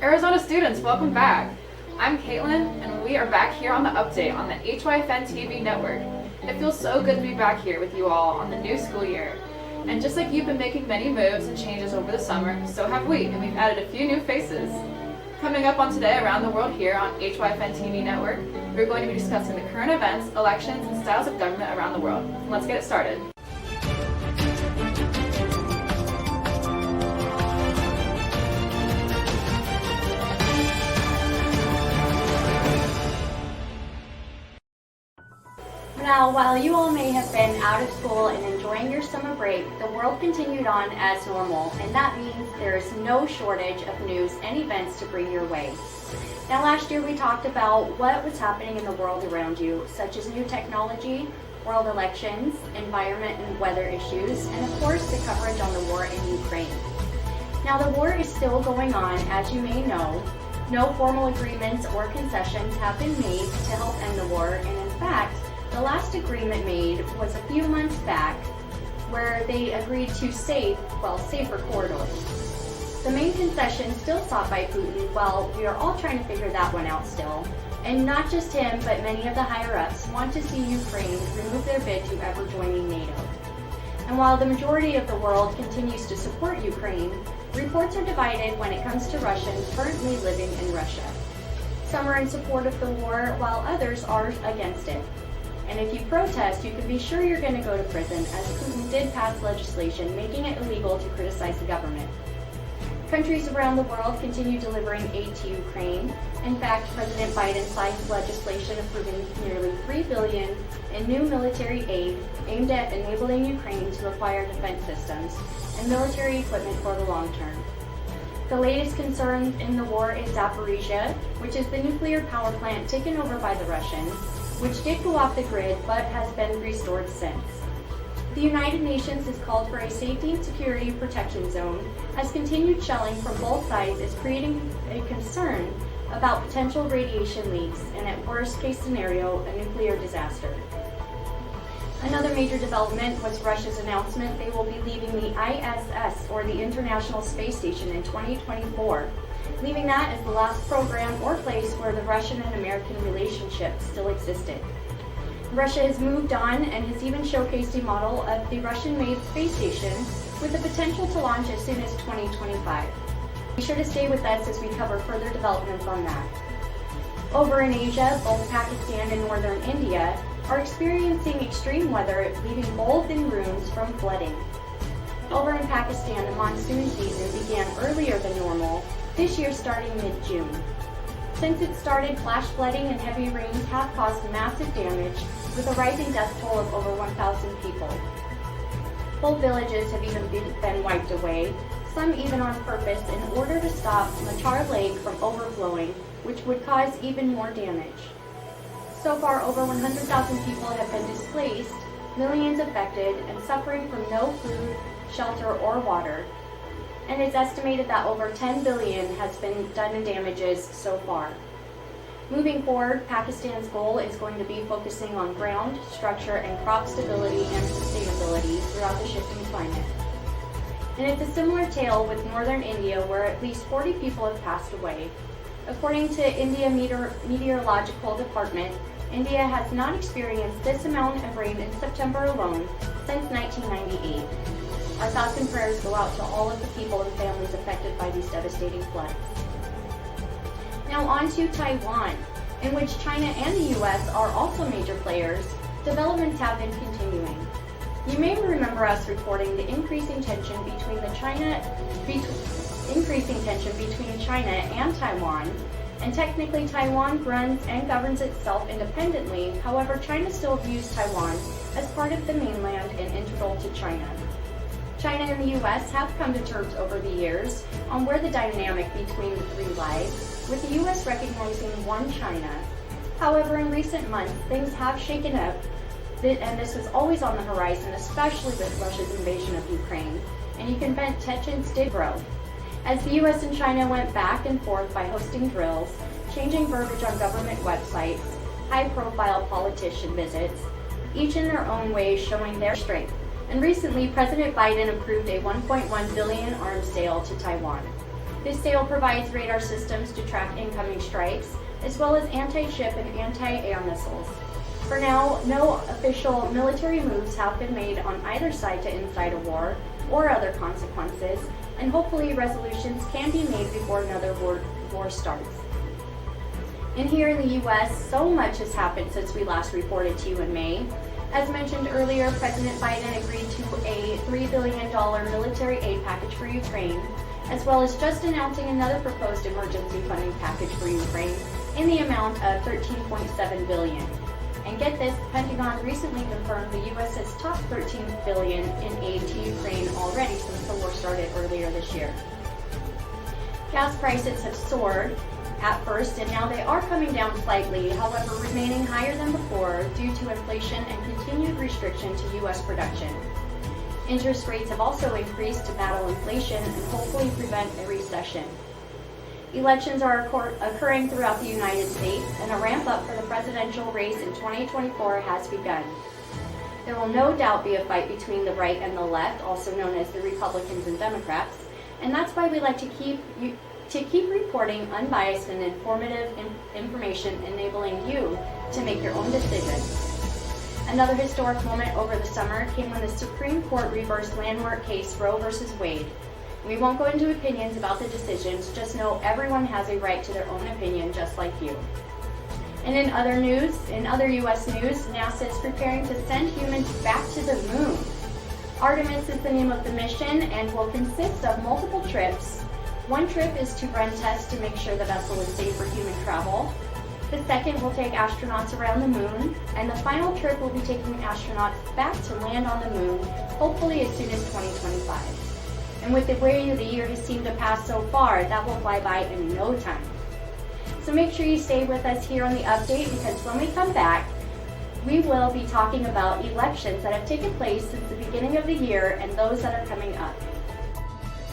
Arizona students, welcome back. I'm Caitlin, and we are back here on the update on the hyfntv network. It feels so good to be back here with you all on the new school year. And just like you've been making many moves and changes over the summer, so have we, and we've added a few new faces. Coming up on Today Around the World here on hyfntv network, we're going to be discussing the current events, elections, and styles of government around the world. Let's get it started. Now, while you all may have been out of school and enjoying your summer break, the world continued on as normal, and that means there is no shortage of news and events to bring your way. Now, last year we talked about what was happening in the world around you, such as new technology, world elections, environment and weather issues, and of course the coverage on the war in Ukraine. Now, the war is still going on, as you may know. No formal agreements or concessions have been made to help end the war, and in fact, the last agreement made was a few months back where they agreed to safer corridors. The main concession still sought by Putin, well, we are all trying to figure that one out still. And not just him, but many of the higher-ups want to see Ukraine remove their bid to ever joining NATO. And while the majority of the world continues to support Ukraine, reports are divided when it comes to Russians currently living in Russia. Some are in support of the war, while others are against it. And if you protest, you can be sure you're going to go to prison, as Putin did pass legislation making it illegal to criticize the government. Countries around the world continue delivering aid to Ukraine. In fact, President Biden signed legislation approving nearly $3 billion in new military aid aimed at enabling Ukraine to acquire defense systems and military equipment for the long term. The latest concern in the war is Zaporizhia, which is the nuclear power plant taken over by the Russians, which did go off the grid but has been restored since. The United Nations has called for a safety and security protection zone, as continued shelling from both sides is creating a concern about potential radiation leaks and, at worst case scenario, a nuclear disaster. Another major development was Russia's announcement they will be leaving the ISS, or the International Space Station, in 2024. Leaving that as the last program or place where the Russian and American relationship still existed. Russia has moved on and has even showcased a model of the Russian-made space station with the potential to launch as soon as 2025. Be sure to stay with us as we cover further developments on that. Over in Asia, both Pakistan and northern India are experiencing extreme weather, leaving both in ruins from flooding. Over in Pakistan, the monsoon season began earlier than normal, this year starting mid-June. Since it started, flash flooding and heavy rains have caused massive damage, with a rising death toll of over 1,000 people. Whole villages have even been wiped away, some even on purpose, in order to stop Machar Lake from overflowing, which would cause even more damage. So far, over 100,000 people have been displaced, millions affected, and suffering from no food, shelter, or water. And it's estimated that over $10 billion has been done in damages so far. Moving forward, Pakistan's goal is going to be focusing on ground, structure, and crop stability and sustainability throughout the shifting climate. And it's a similar tale with northern India, where at least 40 people have passed away. According to India Meteorological Department, India has not experienced this amount of rain in September alone since 1998. Our thoughts and prayers go out to all of the people and families affected by these devastating floods. Now on to Taiwan, in which China and the US are also major players. Developments have been continuing. You may remember us reporting the increasing tension between China and Taiwan. And technically, Taiwan runs and governs itself independently. However, China still views Taiwan as part of the mainland and integral to China. China and the US have come to terms over the years on where the dynamic between the three lies, with the US recognizing one China. However, in recent months, things have shaken up, and this was always on the horizon, especially with Russia's invasion of Ukraine, and you can bet tensions did grow. As the US and China went back and forth by hosting drills, changing verbiage on government websites, high-profile politician visits, each in their own way showing their strength. And recently, President Biden approved a $1.1 billion arms sale to Taiwan. This sale provides radar systems to track incoming strikes, as well as anti-ship and anti-air missiles. For now, no official military moves have been made on either side to incite a war or other consequences, and hopefully resolutions can be made before another war starts. And here in the U.S., so much has happened since we last reported to you in May. As mentioned earlier, President Biden agreed to a $3 billion military aid package for Ukraine, as well as just announcing another proposed emergency funding package for Ukraine in the amount of $13.7 billion. And get this, the Pentagon recently confirmed the U.S. has topped $13 billion in aid to Ukraine already since the war started earlier this year. Gas prices have soared at first, and now they are coming down slightly, however remaining higher than before due to inflation and continued restriction to U.S. production. Interest rates have also increased to battle inflation and hopefully prevent a recession. Elections are occurring throughout the United States, and a ramp-up for the presidential race in 2024 has begun. There will no doubt be a fight between the right and the left, also known as the Republicans and Democrats, and that's why we like to keep reporting unbiased and informative information, enabling you to make your own decision. Another historic moment over the summer came when the Supreme Court reversed landmark case Roe v. Wade. We won't go into opinions about the decisions, just know everyone has a right to their own opinion, just like you. And in other U.S. news, NASA is preparing to send humans back to the moon. Artemis is the name of the mission and will consist of multiple trips. One trip is to run tests to make sure the vessel is safe for human travel. The second will take astronauts around the moon, and the final trip will be taking astronauts back to land on the moon, hopefully as soon as 2025. And with the way the year has seemed to pass so far, that will fly by in no time. So make sure you stay with us here on the update, because when we come back, we will be talking about elections that have taken place since the beginning of the year and those that are coming up.